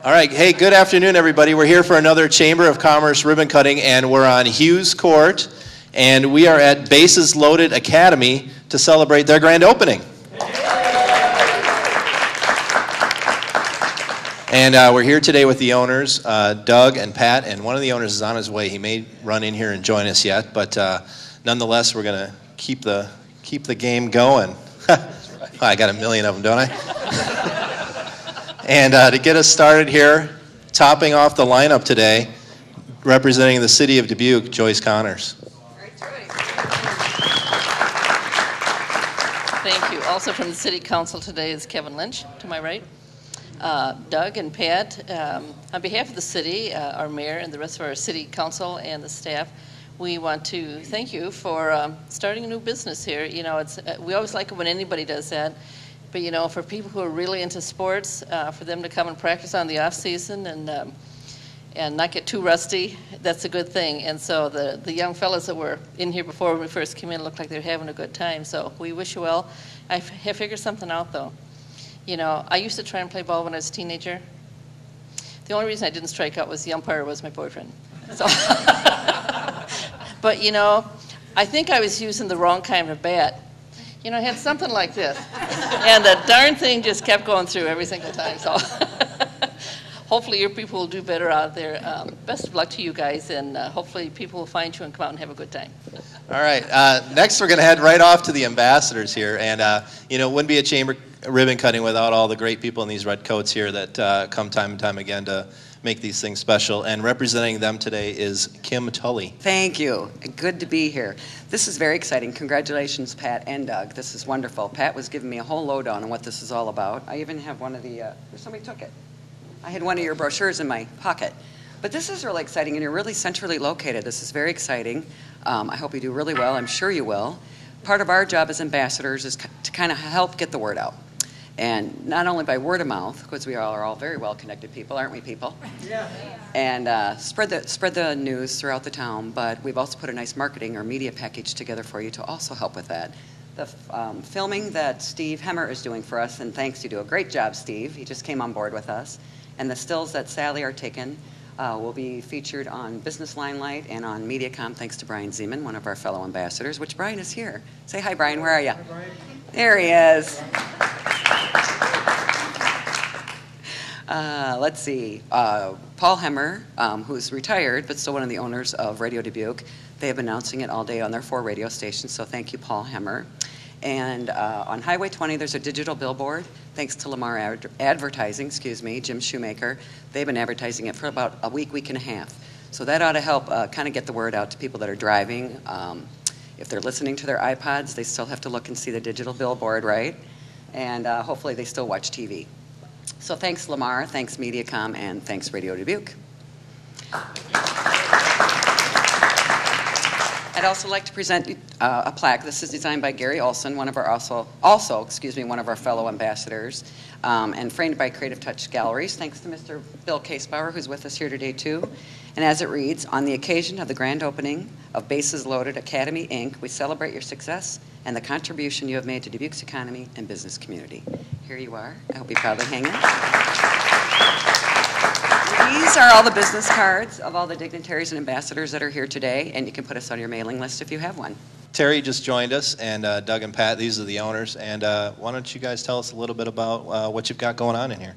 All right, hey, good afternoon, everybody. We're here for another Chamber of Commerce ribbon cutting, and we're on Hughes Court, and we are at Bases Loaded Academy to celebrate their grand opening. And we're here today with the owners, Doug and Pat, and one of the owners is on his way. He may run in here and join us yet, but nonetheless, we're going to keep the game going. I got a million of them, don't I? And to get us started here, topping off the lineup today, representing the city of Dubuque, Joyce Connors. Thank you. Also from the City Council today is Kevin Lynch, to my right. Doug and Pat, on behalf of the city, our mayor, and the rest of our city council and the staff, we want to thank you for starting a new business here. You know, we always like it when anybody does that. But, you know, for people who are really into sports, for them to come and practice on the off season and not get too rusty, that's a good thing. And so the young fellas that were in here before when we first came in looked like they were having a good time. So we wish you well. I have figured something out, though. You know, I used to try and play ball when I was a teenager. The only reason I didn't strike out was the umpire was my boyfriend. So, but, you know, I think I was using the wrong kind of bat. You know, I had something like this, and the darn thing just kept going through every single time. So hopefully your people will do better out there. Best of luck to you guys, and hopefully people will find you and come out and have a good time. All right. Next, we're going to head right off to the ambassadors here. And, you know, it wouldn't be a chamber ribbon cutting without all the great people in these red coats here that come time and time again to make these things special. And representing them today is Kim Tully. Thank you. Good to be here. This is very exciting. Congratulations, Pat and Doug. This is wonderful. Pat was giving me a whole lowdown on what this is all about. I even have one of the, somebody took it. I had one of your brochures in my pocket. But this is really exciting, and you're really centrally located. This is very exciting. I hope you do really well. I'm sure you will. Part of our job as ambassadors is to kind of help get the word out. And not only by word of mouth, because we are all very well-connected people, aren't we, people? Yeah. And spread the news throughout the town, but we've also put a nice marketing or media package together for you to also help with that. The filming that Steve Hemmer is doing for us, and thanks, you do a great job, Steve. He just came on board with us. And the stills that Sally are taking will be featured on Business Limelight and on MediaCom, thanks to Brian Zeman, one of our fellow ambassadors, which Brian is here. Say hi, Brian. Where are you? Hi, Brian. There he is. Let's see. Paul Hemmer, who's retired, but still one of the owners of Radio Dubuque. They have been announcing it all day on their 4 radio stations, so thank you, Paul Hemmer. And on Highway 20, there's a digital billboard, thanks to Lamar Advertising, Jim Shoemaker. They've been advertising it for about a week and a half. So that ought to help kind of get the word out to people that are driving. If they're listening to their iPods, they still have to look and see the digital billboard, right? And hopefully they still watch TV. So thanks, Lamar, thanks, MediaCom, and thanks, Radio Dubuque. I'd also like to present a plaque. This is designed by Gary Olson, one of our one of our fellow ambassadors, and framed by Creative Touch Galleries. Thanks to Mr. Bill Casebauer, who's with us here today too. And as it reads, on the occasion of the grand opening of Bases Loaded Academy, Inc., we celebrate your success and the contribution you have made to Dubuque's economy and business community. Here you are. I hope you proudly hang it. These are all the business cards of all the dignitaries and ambassadors that are here today, and you can put us on your mailing list if you have one. Terry just joined us, and Doug and Pat, these are the owners. And why don't you guys tell us a little bit about what you've got going on in here?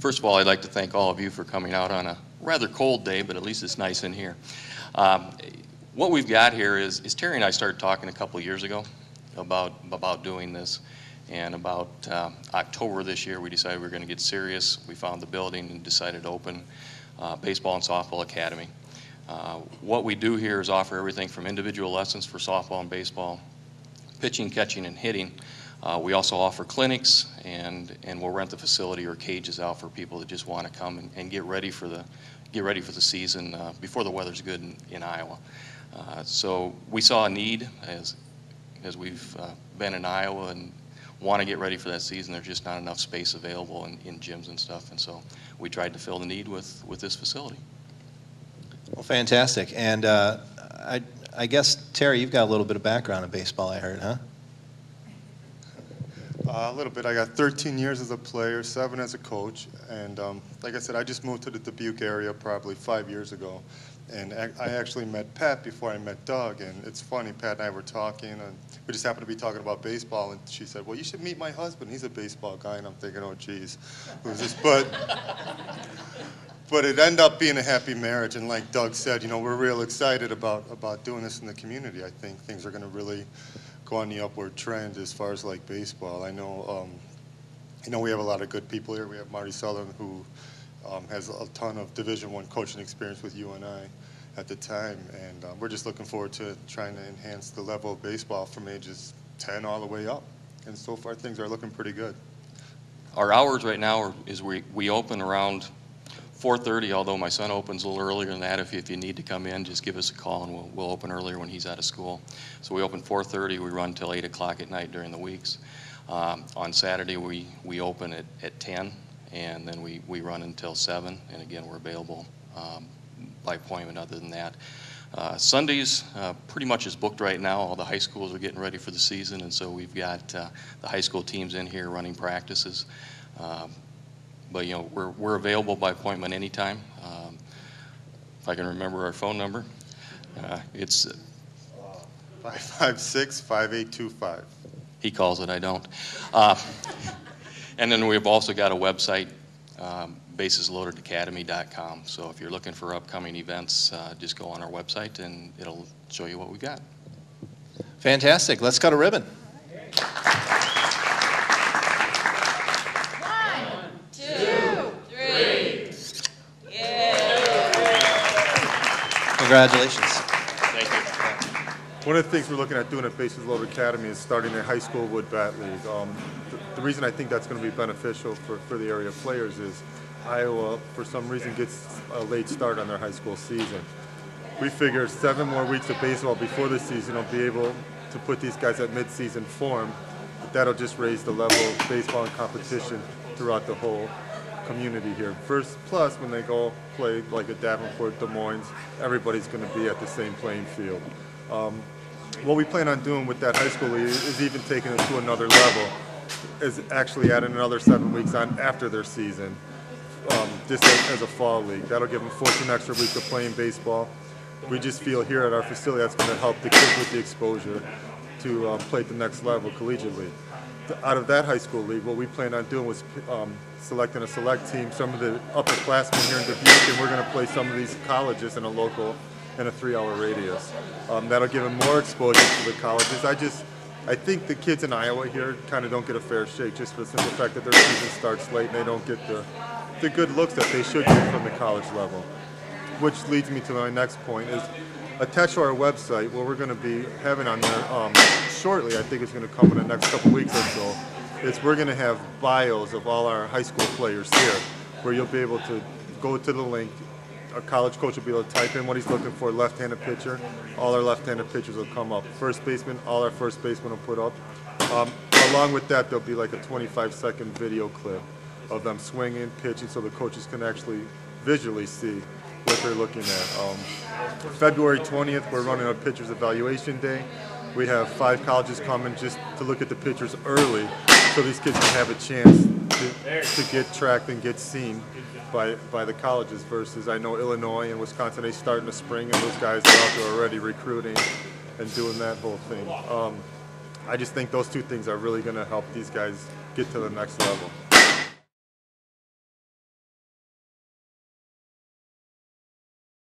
First of all, I'd like to thank all of you for coming out on a rather cold day, but at least it's nice in here. What we've got here is Terry and I started talking a couple of years ago about doing this. And about October this year, we decided we were going to get serious. We found the building and decided to open Baseball and Softball Academy. What we do here is offer everything from individual lessons for softball and baseball, pitching, catching, and hitting. We also offer clinics, and we'll rent the facility or cages out for people that just want to come and get ready for the season before the weather's good in Iowa. So we saw a need as we've been in Iowa and want to get ready for that season. There's just not enough space available in gyms and stuff, and so we tried to fill the need with this facility. Well, fantastic. And I guess, Terry, you've got a little bit of background in baseball, I heard, huh? A little bit. I got 13 years as a player, 7 as a coach, and like I said, I just moved to the Dubuque area probably 5 years ago, and I actually met Pat before I met Doug, and it's funny, Pat and I were talking, and we just happened to be talking about baseball, and she said, well, you should meet my husband. He's a baseball guy, and I'm thinking, oh, geez, who's this? But it ended up being a happy marriage, and like Doug said, you know, we're real excited about doing this in the community. I think things are going to really go on the upward trend as far as like baseball. I know we have a lot of good people here. We have Marty Sutherland, who has a ton of Division I coaching experience with UNI at the time, and we're just looking forward to trying to enhance the level of baseball from ages 10 all the way up. And so far, things are looking pretty good. Our hours right now is we open around 4:30, although my son opens a little earlier than that. If you need to come in, just give us a call, and we'll open earlier when he's out of school. So we open 4:30. We run till 8 o'clock at night during the weeks. On Saturday, we open at 10, and then we run until 7. And again, we're available by appointment other than that. Sundays pretty much is booked right now. All the high schools are getting ready for the season, and so we've got the high school teams in here running practices. But, you know, we're available by appointment anytime. If I can remember our phone number, it's 556-5825. He calls it, I don't. And then we've also got a website, basesloadedacademy.com. So if you're looking for upcoming events, just go on our website and it'll show you what we've got. Fantastic. Let's go to ribbon. Congratulations. Thank you. One of the things we're looking at doing at Bases Loaded Academy is starting a high school wood bat league. The reason I think that's going to be beneficial for the area players is Iowa, for some reason, gets a late start on their high school season. We figure 7 more weeks of baseball before the season will be able to put these guys at mid-season form. But that'll just raise the level of baseball and competition throughout the whole community here. First, plus when they go play like at Davenport, Des Moines, everybody's going to be at the same playing field. What we plan on doing with that high school league is even taking it to another level, is actually adding another 7 weeks on after their season, just as a fall league. That'll give them 14 extra weeks of playing baseball. We just feel here at our facility that's going to help the kids with the exposure to play at the next level collegiately. Out of that high school league, what we plan on doing was selecting a select team, some of the upperclassmen here in Dubuque, and we're going to play some of these colleges in a local, in a 3-hour radius. That'll give them more exposure to the colleges. I think the kids in Iowa here kind of don't get a fair shake just for the simple fact that their season starts late and they don't get the good looks that they should get from the college level. Which leads me to my next point is attached to our website, what we're going to be having on there shortly, I think it's going to come in the next couple weeks or so, is we're going to have bios of all our high school players here, where you'll be able to go to the link. A college coach will be able to type in what he's looking for, left-handed pitcher. All our left-handed pitchers will come up. First baseman, all our first basemen will put up. Along with that, there'll be like a 25-second video clip of them swinging, pitching, so the coaches can actually visually see what they're looking at. February 20th, we're running a pitcher's evaluation day. We have 5 colleges coming just to look at the pitchers early, so these kids can have a chance to get tracked and get seen by the colleges, versus I know Illinois and Wisconsin, they start in the spring, and those guys are out there already recruiting and doing that whole thing. I just think those 2 things are really going to help these guys get to the next level.